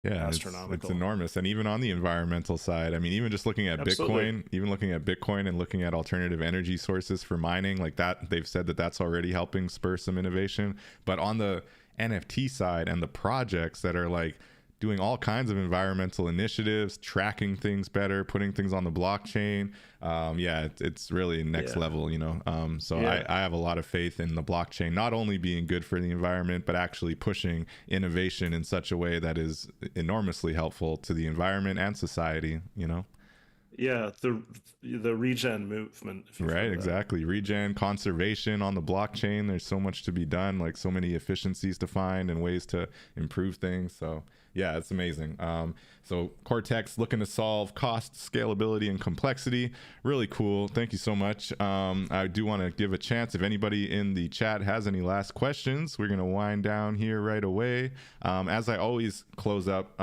astronomical. It's enormous. And even on the environmental side, I mean, even just looking at Bitcoin, and looking at alternative energy sources for mining, like that, they've said that that's already helping spur some innovation. But on the NFT side and the projects that are like doing all kinds of environmental initiatives, tracking things better, putting things on the blockchain. It's really next level, I have a lot of faith in the blockchain, not only being good for the environment, but actually pushing innovation in such a way that is enormously helpful to the environment and society, Yeah, the regen movement. Right, exactly. Regen, conservation on the blockchain. There's so much to be done, like so many efficiencies to find and ways to improve things. So yeah, it's amazing. So Crtx looking to solve cost, scalability, and complexity. Really cool. Thank you so much. I do want to give a chance if anybody in the chat has any last questions. We're going to wind down here right away. As I always close up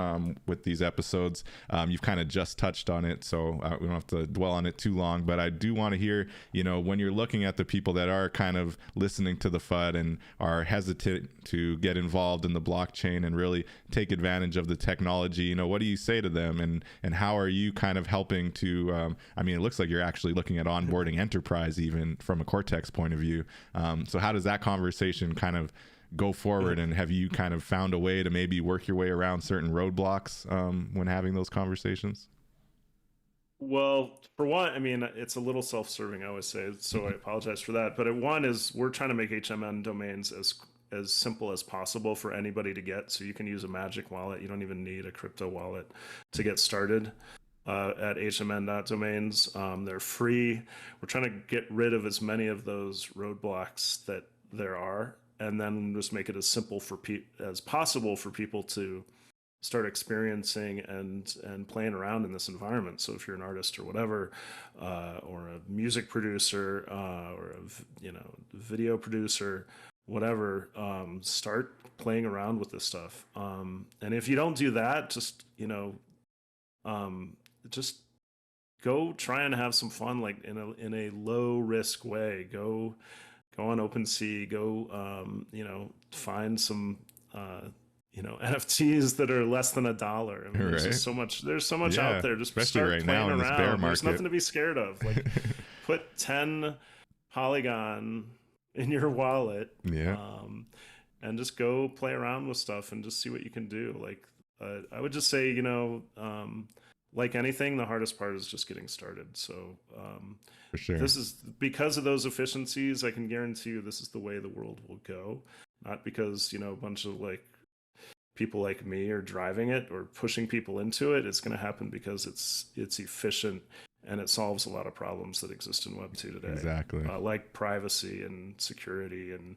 with these episodes, you've kind of just touched on it. So we don't have to dwell on it too long, but I do want to hear, when you're looking at the people that are kind of listening to the FUD and are hesitant to get involved in the blockchain and really take advantage of the technology, what do you say to them, and how are you kind of helping to, it looks like you're actually looking at onboarding enterprise even from a Crtx point of view. So how does that conversation kind of go forward, and have you kind of found a way to maybe work your way around certain roadblocks when having those conversations? Well, for one, it's a little self-serving, I always say, so I apologize for that. But one is we're trying to make HMN domains as simple as possible for anybody to get. So you can use a magic wallet. You don't even need a crypto wallet to get started at HMN.domains. They're free. We're trying to get rid of as many of those roadblocks that there are, and then just make it as simple as possible for people to start experiencing and playing around in this environment. So if you're an artist or whatever, or a music producer, or a video producer, whatever, start playing around with this stuff. And if you don't do that, just go try and have some fun, like in a low risk way. Go on OpenSea, go, find some, NFTs that are less than $1. There's just so much out there. Just especially start right playing now in around. this bear market. There's nothing to be scared of. Like put 10 Polygon in your wallet, and just go play around with stuff and just see what you can do. Like, I would just say, like anything, the hardest part is just getting started. So, for sure, this is because of those efficiencies. I can guarantee you this is the way the world will go. Not because, a bunch of like people like me are driving it or pushing people into it. It's going to happen because it's efficient and it solves a lot of problems that exist in Web2 today. Exactly. Like privacy and security and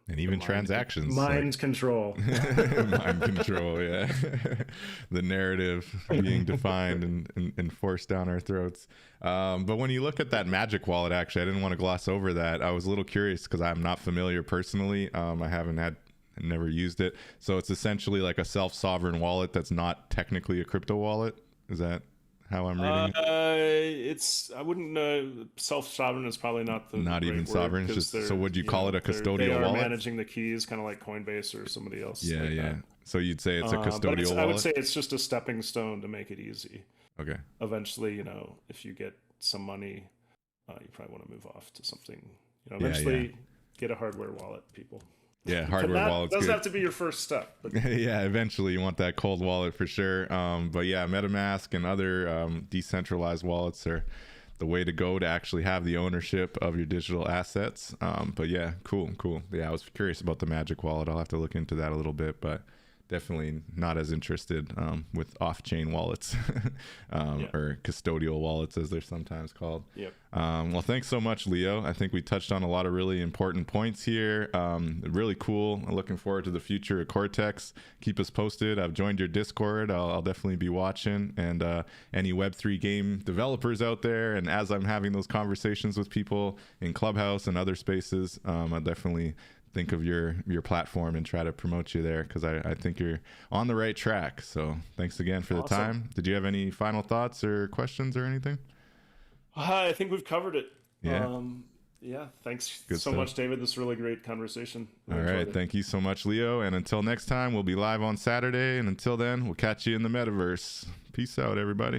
and even transactions, mind control. Mind control, yeah. The narrative being defined and enforced down our throats. But when you look at that magic wallet, actually, I didn't want to gloss over that. I was a little curious because I'm not familiar personally. I never used it. So it's essentially like a self-sovereign wallet that's not technically a crypto wallet. Is that how I'm reading it? I wouldn't. Self-sovereign is probably not the not even sovereign. So would you call it a custodial they are wallet? Managing the keys, kind of like Coinbase or somebody else. Yeah, like yeah. that. So you'd say it's a custodial wallet. I would say it's just a stepping stone to make it easy. Okay. Eventually, if you get some money, you probably want to move off to something. Eventually, get a hardware wallet, people. Yeah, hardware wallets doesn't have to be your first step. But yeah, eventually you want that cold wallet for sure. But yeah, MetaMask and other decentralized wallets are the way to go to actually have the ownership of your digital assets. But yeah, cool. Yeah, I was curious about the Magic Wallet. I'll have to look into that a little bit, but definitely not as interested with off-chain wallets or custodial wallets, as they're sometimes called. Yep. Well, thanks so much, Leo. I think we touched on a lot of really important points here. Really cool. I'm looking forward to the future of Crtx. Keep us posted. I've joined your Discord. I'll definitely be watching. And any Web3 game developers out there, and as I'm having those conversations with people in Clubhouse and other spaces, I'll definitely think of your platform and try to promote you there, because I think you're on the right track. So thanks again for the time. Did you have any final thoughts or questions or anything? I think we've covered it. Yeah. Thanks so much, David. This is a really great conversation. All right. Thank you so much, Leo. And until next time, we'll be live on Saturday. And until then, we'll catch you in the metaverse. Peace out, everybody.